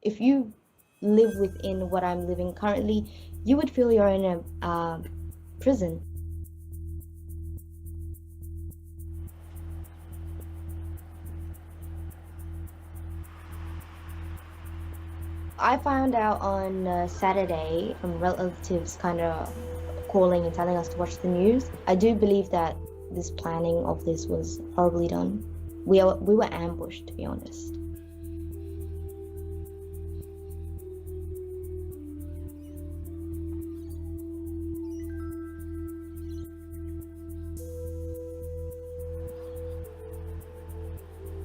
if you live within what I'm living currently, you would feel you're in a prison. I found out on Saturday from relatives kind of calling and telling us to watch the news. I do believe that this planning of this was horribly done. We were ambushed, to be honest.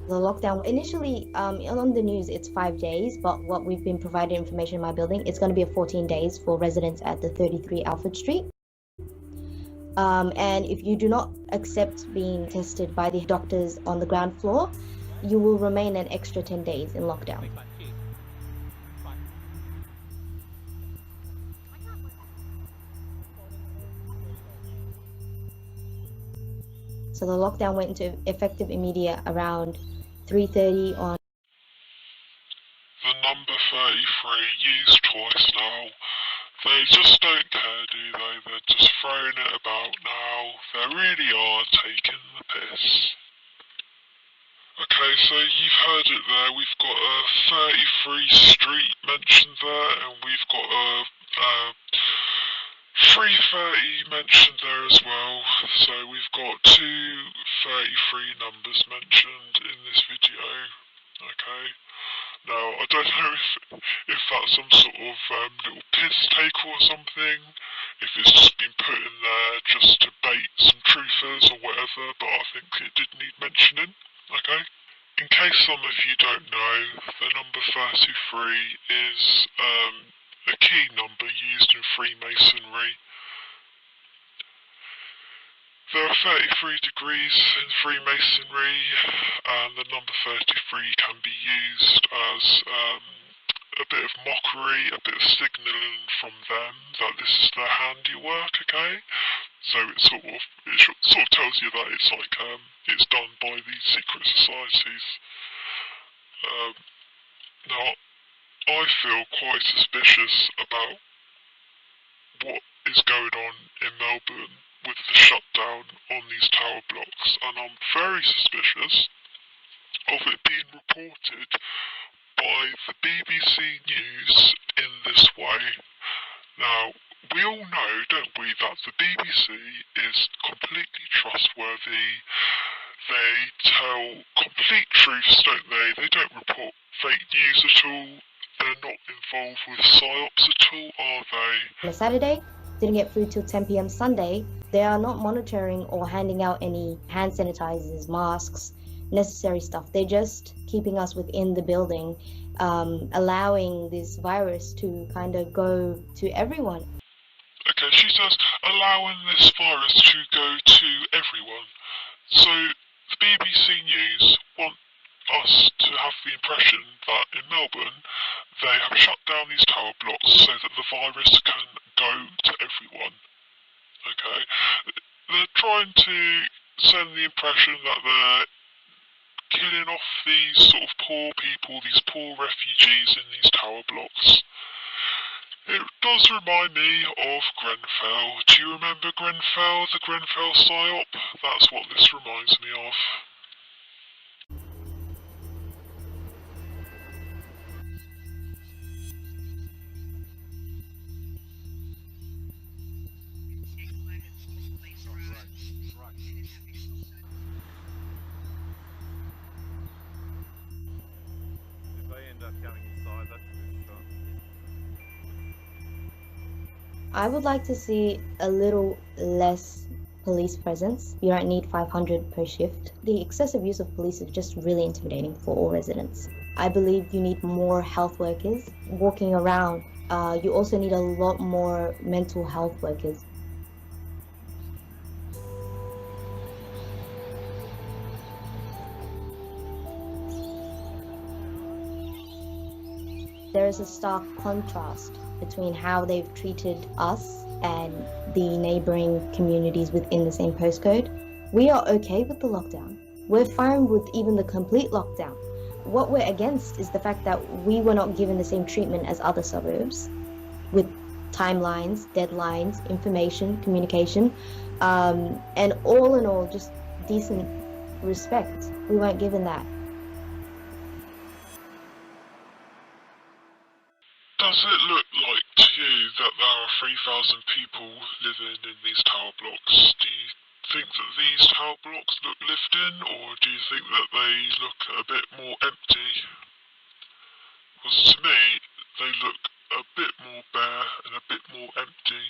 The lockdown initially on the news it's 5 days, but what we've been provided information in my building, it's going to be 14 days for residents at the 33 Alfred Street. And if you do not accept being tested by the doctors on the ground floor, you will remain an extra 10 days in lockdown. So the lockdown went into effective immediate around 3:30 on. The number 33 used twice now. They just don't care, do they? They're just throwing it about now. They really are taking the piss. Okay, so you've heard it there. We've got a 33 Street mentioned there, and we've got a 330 mentioned there as well. So we've got two 33 numbers mentioned in this video. Okay. Now, I don't know if that's some sort of little piss take or something, if it's just been put in there just to bait some truthers or whatever, but I think it did need mentioning, okay? In case some of you don't know, the number 33 is a key number used in Freemasonry. There are 33 degrees in Freemasonry, and the number 33 can be used as a bit of mockery, a bit of signalling from them that this is their handiwork, okay? So it sort of tells you that it's like it's done by these secret societies. Now, I feel quite suspicious about what is going on in Melbourne with the shutdown on these tower blocks, and I'm very suspicious of it being reported by the BBC News in this way. Now, we all know, don't we, that the BBC is completely trustworthy. They tell complete truths, don't they? They don't report fake news at all. They're not involved with PsyOps at all, are they? On a Saturday, didn't get food till 10 p.m. Sunday. They are not monitoring or handing out any hand sanitizers, masks, necessary stuff. They're just keeping us within the building, allowing this virus to kind of go to everyone. Okay, she says allowing this virus to go to everyone. So the BBC News want us to have the impression that in Melbourne they have shut down these tower blocks so that the virus can go to everyone. Okay, they're trying to send the impression that they're killing off these sort of poor people, these poor refugees in these tower blocks. It does remind me of Grenfell. Do you remember Grenfell, the Grenfell PsyOp? That's what this reminds me of. I would like to see a little less police presence. You don't need 500 per shift. The excessive use of police is just really intimidating for all residents. I believe you need more health workers walking around. You also need a lot more mental health workers. There is a stark contrast between how they've treated us and the neighboring communities within the same postcode. We are okay with the lockdown. We're fine with even the complete lockdown. What we're against is the fact that we were not given the same treatment as other suburbs, with timelines, deadlines, information, communication, and all in all, just decent respect. We weren't given that. Does it look like to you that there are 3,000 people living in these tower blocks? Do you think that these tower blocks look lived in, or do you think that they look a bit more empty? Because to me, they look a bit more bare and a bit more empty.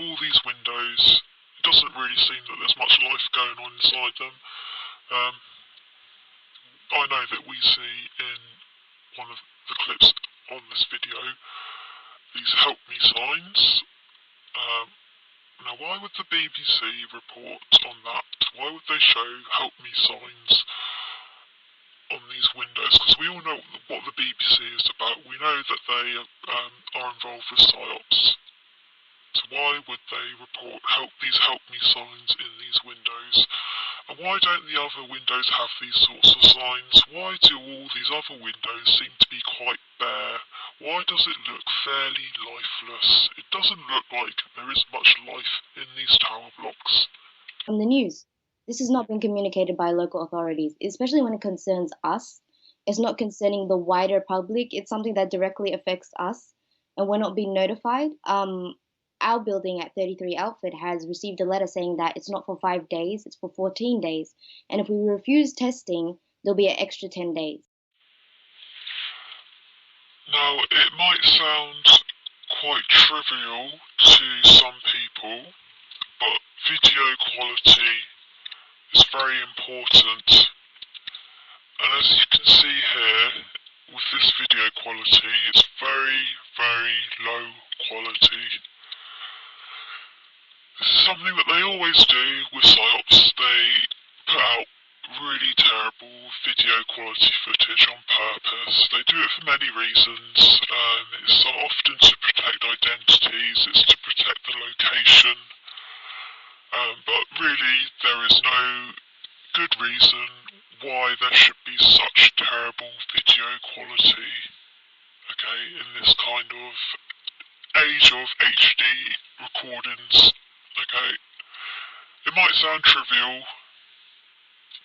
All these windows, it doesn't really seem that there's much life going on inside them. I know that we see in one of the clips on this video these help me signs. Now why would the BBC report on that? Why would they show help me signs on these windows? Because we all know what the BBC is about. We know that they are involved with PsyOps. So why would they report these help me signs in these windows? And why don't the other windows have these sorts of signs? Why do all these other windows seem to be quite bare? Why does it look fairly lifeless? It doesn't look like there is much life in these tower blocks. From the news, this has not been communicated by local authorities, especially when it concerns us. It's not concerning the wider public. It's something that directly affects us, and we're not being notified. Our building at 33 Outfit has received a letter saying that it's not for 5 days, it's for 14 days. And if we refuse testing, there'll be an extra 10 days. Now, it might sound quite trivial to some people, but video quality is very important. And as you can see here, with this video quality, it's very, very low quality. This is something that they always do with PsyOps. They put out really terrible video quality footage on purpose. They do it for many reasons. It's often to protect identities, it's to protect the location. But really, there is no good reason why there should be such terrible video quality, okay, in this kind of age of HD recordings. Okay, it might sound trivial,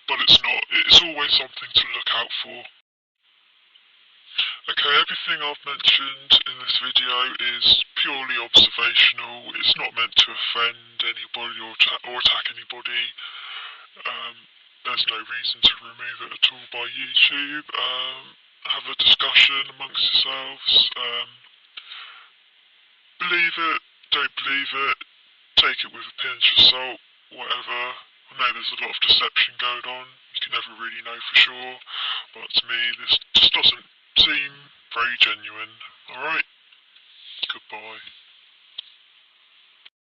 but it's not. It's always something to look out for. Okay, everything I've mentioned in this video is purely observational. It's not meant to offend anybody or attack anybody. There's no reason to remove it at all by YouTube. Have a discussion amongst yourselves. Believe it, don't believe it. Take it with a pinch of salt, whatever. I know there's a lot of deception going on, you can never really know for sure, but to me this just doesn't seem very genuine. Alright? Goodbye.